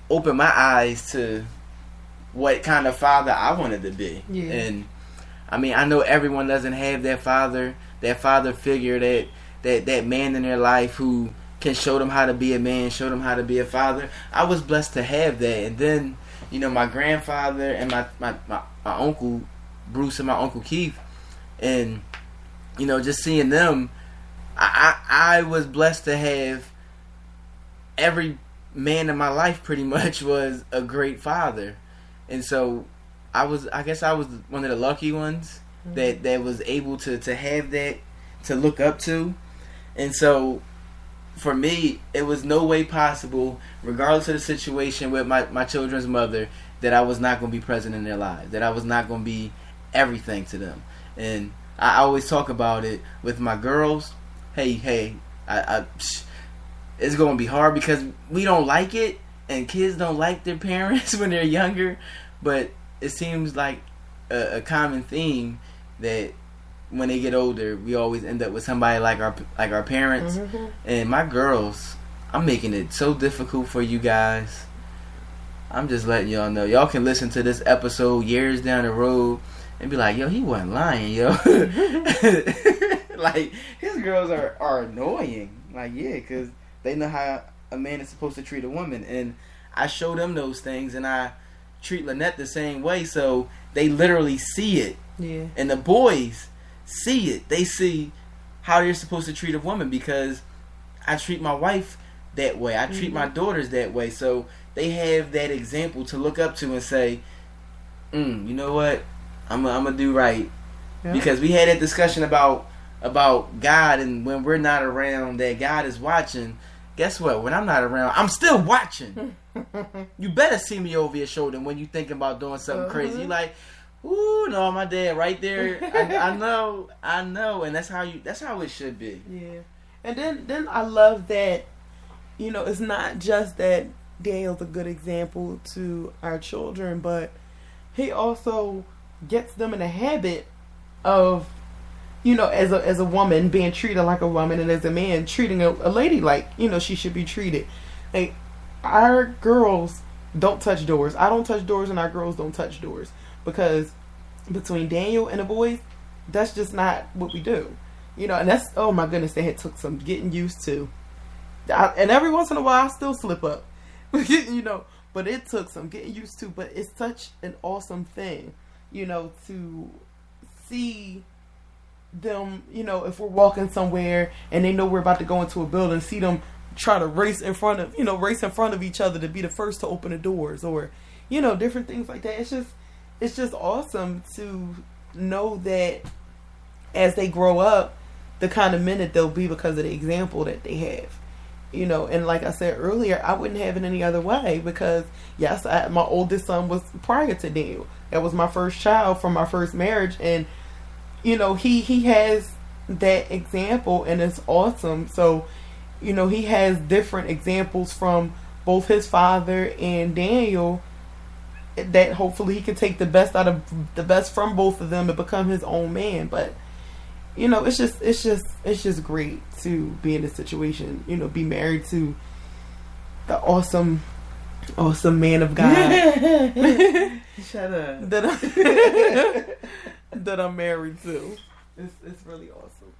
opened my eyes to what kind of father I wanted to be. Yeah. And I mean, I know everyone doesn't have that father figure, that man in their life who can show them how to be a man, show them how to be a father. I was blessed to have that. And then, you know, my grandfather and my uncle Bruce and my uncle Keith, and, you know, just seeing them, I was blessed to have every man in my life pretty much was a great father. And so I guess I was one of the lucky ones that was able to have that to look up to. And so for me, it was no way possible, regardless of the situation with my children's mother, that I was not going to be present in their lives, that I was not going to be everything to them. And I always talk about it with my girls. Hey, it's going to be hard because we don't like it, and kids don't like their parents when they're younger. But it seems like a common theme that when they get older, we always end up with somebody like our parents. Mm-hmm. And my girls, I'm making it so difficult for you guys. I'm just letting y'all know. Y'all can listen to this episode years down the road and be like, yo, he wasn't lying, yo. Like, his girls are annoying. Like, yeah, because they know how a man is supposed to treat a woman. And I show them those things, and I treat Lynette the same way, so they literally see it. Yeah. And the boys see it. They see how they're supposed to treat a woman because I treat my wife that way. I treat my daughters that way. So they have that example to look up to and say, you know what? I'm gonna do right. Yeah. Because we had that discussion about God, and when we're not around, that God is watching. Guess what? When I'm not around, I'm still watching. You better see me over your shoulder when you thinking about doing something crazy. You like, ooh, no, my dad right there. I know, and that's how it should be. Yeah, and then I love that, you know, it's not just that Daniel's a good example to our children, but he also gets them in a habit of, you know, as a woman being treated like a woman, and as a man treating a lady like, you know, she should be treated. Like, our girls don't touch doors. I don't touch doors, and our girls don't touch doors, because between Daniel and the boys, that's just not what we do. You know, and that's, oh my goodness, they had took some getting used to. And every once in a while, I still slip up. You know, but it took some getting used to. But it's such an awesome thing, you know, to see them, you know, if we're walking somewhere and they know we're about to go into a building, see them try to race in front of each other to be the first to open the doors, or, you know, different things like that. It's just awesome to know that as they grow up, the kind of men that they'll be because of the example that they have. You know, and like I said earlier, I wouldn't have it any other way, because yes, my oldest son was prior to Daniel. That was my first child from my first marriage, and you know, he has that example, and it's awesome. So, you know, he has different examples from both his father and Daniel, that hopefully he can take the best from both of them and become his own man. But you know, it's just great to be in this situation. You know, be married to the awesome man of God. Shut up. That I'm married to. It's really awesome.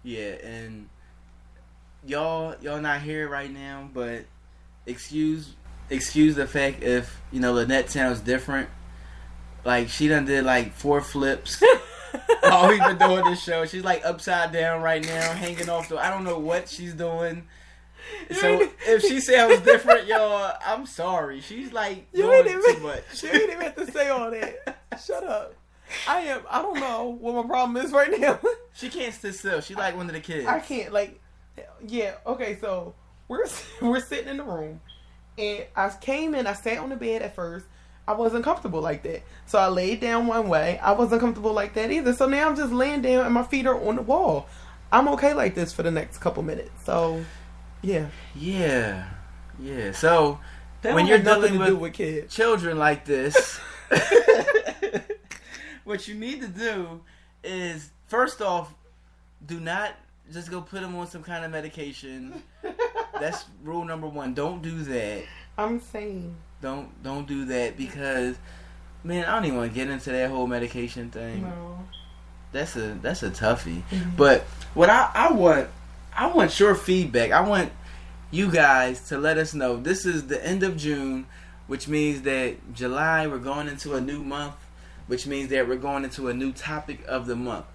Yeah, and y'all not here right now, but excuse the fact if, you know, Lynette sounds different. Like, she done did like 4 flips while we've been doing this show. She's like upside down right now, hanging off I don't know what she's doing. So if she sounds different, y'all, I'm sorry. She's like doing too much. You ain't even have to say all that. Shut up. I don't know what my problem is right now. She can't sit still. She like one of the kids. I can't, like, yeah, okay, so we're sitting in the room, and I came in, I sat on the bed at first. I wasn't comfortable like that. So I laid down one way. I wasn't comfortable like that either. So now I'm just laying down and my feet are on the wall. I'm okay like this for the next couple minutes. So, yeah. Yeah. So, that when you're dealing with kids, children like this, what you need to do is, first off, do not just go put them on some kind of medication. That's rule number 1. Don't do that. I'm saying. Don't do that because, man, I don't even want to get into that whole medication thing. No. That's a toughie. Mm-hmm. But what I want your feedback. I want you guys to let us know. This is the end of June, which means that July we're going into a new month, which means that we're going into a new topic of the month.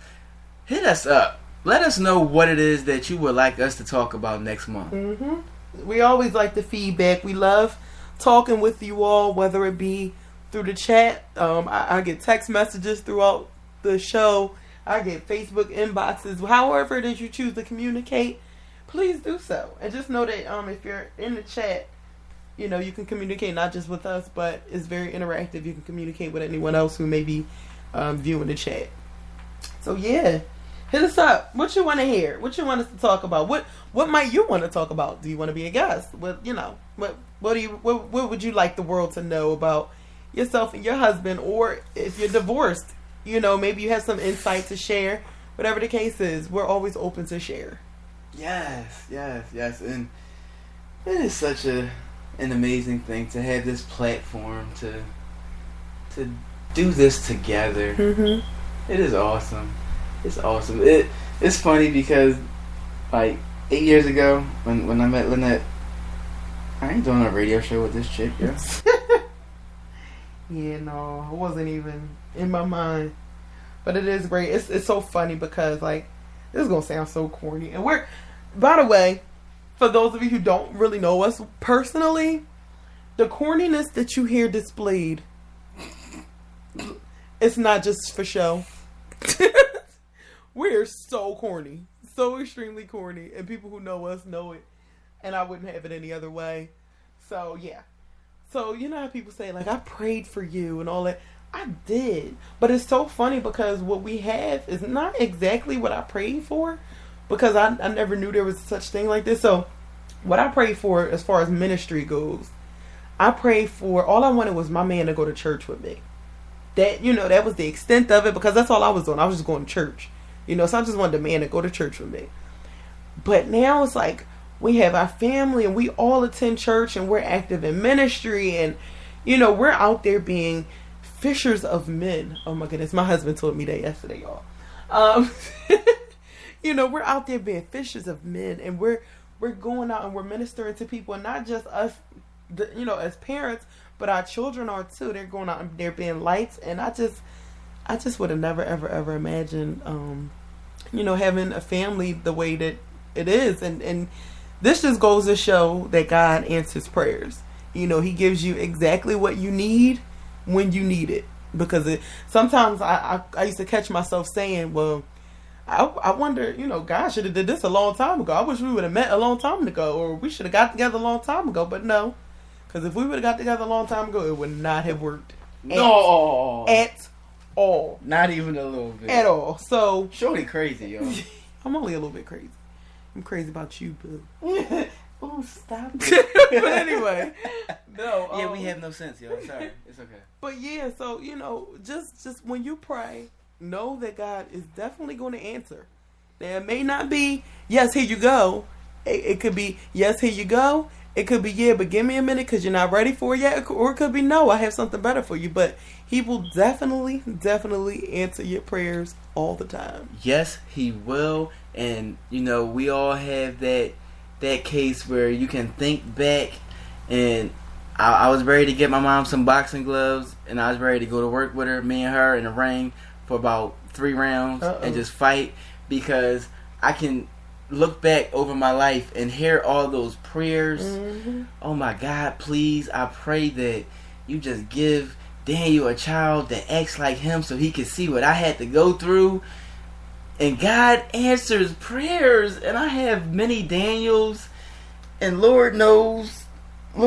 Hit us up. Let us know what it is that you would like us to talk about next month. Mm-hmm. We always like the feedback. We love talking with you all, whether it be through the chat. I get text messages throughout the show. I get Facebook inboxes. However it is you choose to communicate, please do so. And just know that if you're in the chat, you know, you can communicate not just with us, but it's very interactive. You can communicate with anyone else who may be viewing the chat. So yeah, hit us up. What you want to hear? What you want us to talk about? What might you want to talk about? Do you want to be a guest? What would you like the world to know about yourself and your husband? Or if you're divorced, you know, maybe you have some insight to share. Whatever the case is, we're always open to share. Yes. And it is such an amazing thing to have this platform to do this together. Mm-hmm. It is awesome. It's awesome. It's funny because like 8 years ago when I met Lynette, I ain't doing a radio show with this chick, yo. Yeah, no, it wasn't even in my mind. But it is great. It's so funny because, like, this is going to sound so corny. And by the way, for those of you who don't really know us personally, the corniness that you hear displayed, it's not just for show. We're so corny. So extremely corny. And people who know us know it. And I wouldn't have it any other way. So, yeah. So, you know how people say, like, I prayed for you and all that. I did. But it's so funny because what we have is not exactly what I prayed for. Because I never knew there was such thing like this. So, what I prayed for as far as ministry goes, I prayed for, all I wanted was my man to go to church with me. That, you know, that was the extent of it because that's all I was doing. I was just going to church. You know, so I just wanted the man to go to church with me. But now it's like, we have our family and we all attend church and we're active in ministry and, you know, we're out there being fishers of men. Oh my goodness, my husband told me that yesterday, y'all. You know, we're out there being fishers of men and we're going out and we're ministering to people and not just us, you know, as parents, but our children are too. They're going out and they're being lights and I just would have never, ever imagined, you know, having a family the way that it is. And this just goes to show that God answers prayers. You know, He gives you exactly what you need when you need it. Because sometimes I used to catch myself saying, well, I wonder, you know, God should have did this a long time ago. I wish we would have met a long time ago. Or we should have got together a long time ago. But no. Because if we would have got together a long time ago, it would not have worked. No. At all. Not even a little bit. At all. So. Shorty crazy, yo. I'm only a little bit crazy. I'm crazy about you, boo. Oh, stop it. But anyway, no. Yeah, we have no sense, yo. Sorry, it's okay. But yeah, so you know, just when you pray, know that God is definitely going to answer. Now, it may not be yes, here you go. It could be yes, here you go. It could be yeah, but give me a minute because you're not ready for it yet. Or it could be no, I have something better for you. But He will definitely answer your prayers all the time. Yes, He will. And, you know, we all have that case where you can think back. And I was ready to get my mom some boxing gloves. And I was ready to go to work with her, me and her, in the ring for about 3 rounds. And just fight. Because I can look back over my life and hear all those prayers. Mm-hmm. Oh, my God, please, I pray that you just give Daniel a child that acts like him so he can see what I had to go through. And God answers prayers. And I have many Daniels. And Lord knows, I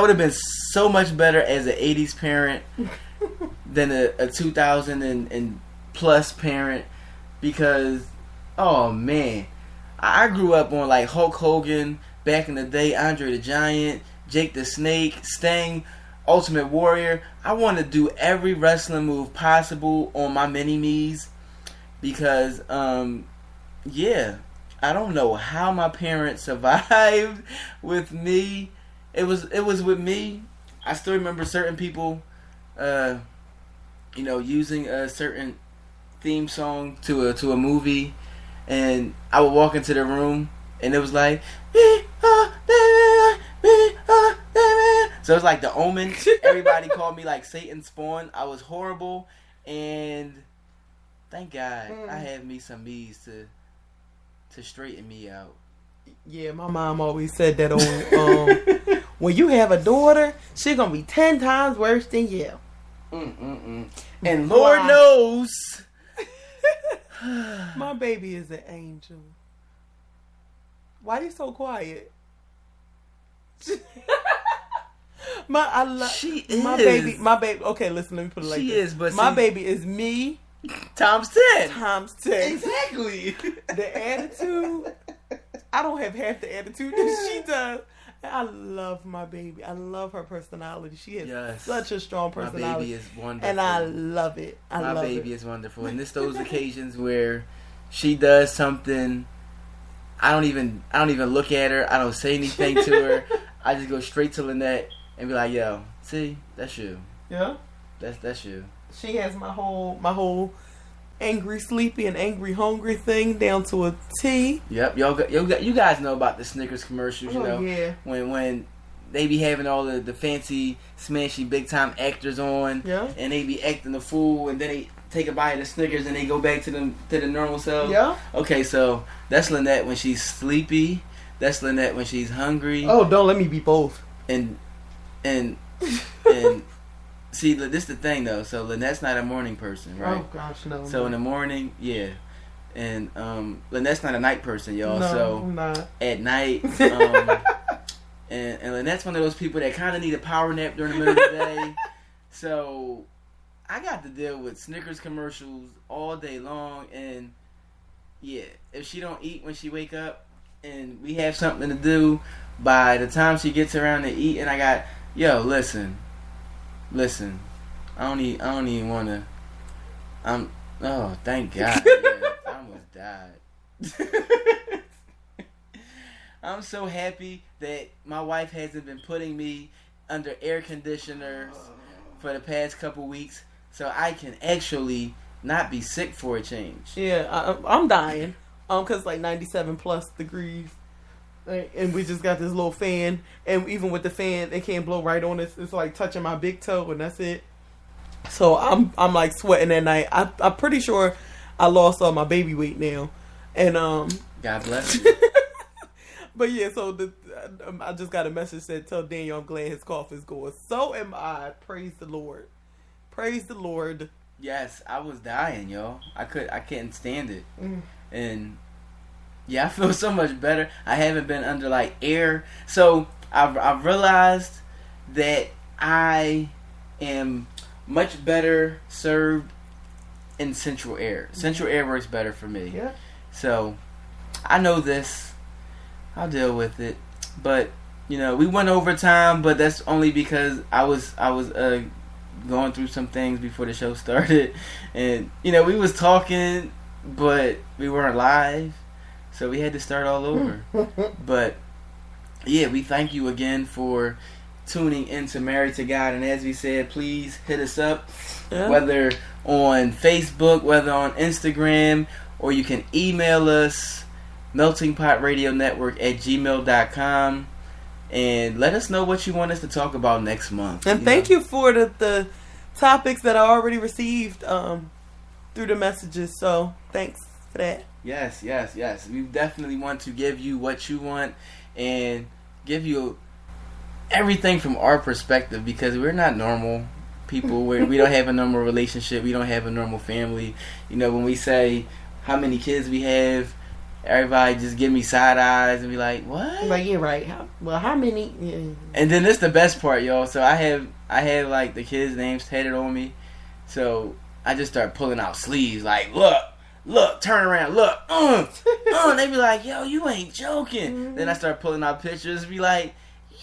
would have been so much better as an 80s parent than a 2000 and plus parent. Because, oh man, I grew up on like Hulk Hogan, back in the day, Andre the Giant, Jake the Snake, Sting, Ultimate Warrior. I want to do every wrestling move possible on my mini-me's because, yeah, I don't know how my parents survived with me. It was with me. I still remember certain people, using a certain theme song to a movie, and I would walk into the room, and it was like, so it's like The Omen. Everybody called me like Satan's spawn. I was horrible, and thank God I had me some me's to straighten me out. Yeah, my mom always said that when you have a daughter, she's gonna be 10 times worse than you. And Lord knows, my baby is an angel. Why are you so quiet? She is. My baby. Okay, listen. Let me put it like this. She is, but my baby is me times 10. Exactly. The attitude. I don't have half the attitude that she does. I love my baby. I love her personality. She has such a strong personality. My baby is wonderful, and I love it. My baby is wonderful, and it's those occasions where she does something. I don't even look at her. I don't say anything to her. I just go straight to Lynette and be like, "Yo, see, that's you. Yeah, that's you." She has my whole angry sleepy and angry hungry thing down to a T. Yep, you guys know about the Snickers commercials, you know. Yeah. When they be having all the fancy smashy big time actors on, and they be acting the fool, and then they take a bite of the Snickers and they go back to the normal self. Yeah. Okay, so that's Lynette when she's sleepy. That's Lynette when she's hungry. Oh, don't let me be both. And see, this is the thing though. So Lynette's not a morning person, right? Oh gosh, no. So in the morning, yeah, and Lynette's not a night person, y'all. No, so I'm not. At night, and Lynette's one of those people that kind of need a power nap during the middle of the day. So I got to deal with Snickers commercials all day long, and yeah, if she don't eat when she wake up, and we have something to do, by the time she gets around to eat, and I got, listen, I don't even want to. Oh, thank God, I almost died. I'm so happy that my wife hasn't been putting me under air conditioners for the past couple weeks, so I can actually not be sick for a change. Yeah, I'm dying. Cause like 97 plus degrees, and we just got this little fan, and even with the fan, it can't blow right on us. It's like touching my big toe, and that's it. So I'm like sweating at night. I'm pretty sure I lost all my baby weight now, and God bless you. But yeah, so I just got a message that tell Daniel I'm glad his cough is going. So am I. Praise the Lord. Praise the Lord. Yes, I was dying, yo. I couldn't stand it. And yeah, I feel so much better. I haven't been under like air. So I've realized that I am much better served in central air. Central air works better for me. Yeah. So I know this. I'll deal with it. But we went overtime, but that's only because I was going through some things before the show started, and we was talking, but we weren't live, so we had to start all over. But yeah, we thank you again for tuning into Married to God, and as we said, please hit us up, whether on Facebook, whether on Instagram, or you can email us, meltingpotradionetwork@gmail.com, and let us know what you want us to talk about next month. And thank you for the topics that I already received through the messages. So thanks for that. Yes. We definitely want to give you what you want and give you everything from our perspective, because we're not normal people. We don't have a normal relationship. We don't have a normal family. When we say how many kids we have, everybody just give me side eyes and be like, "What?" Like, you're right. How many? Yeah. And then this the best part, y'all. So I have like the kids' names tatted on me. So I just start pulling out sleeves, like, look, turn around, look, and they be like, "Yo, you ain't joking." Mm-hmm. Then I start pulling out pictures, be like,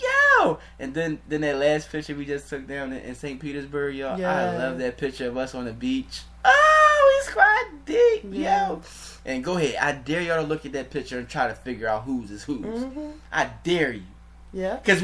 "Yo," and then that last picture we just took down in St. Petersburg, y'all. Yeah. I love that picture of us on the beach. Oh, we just cried deep, Yeah. yo. And go ahead. I dare y'all to look at that picture and try to figure out whose is whose. Mm-hmm. I dare you. Yeah. Because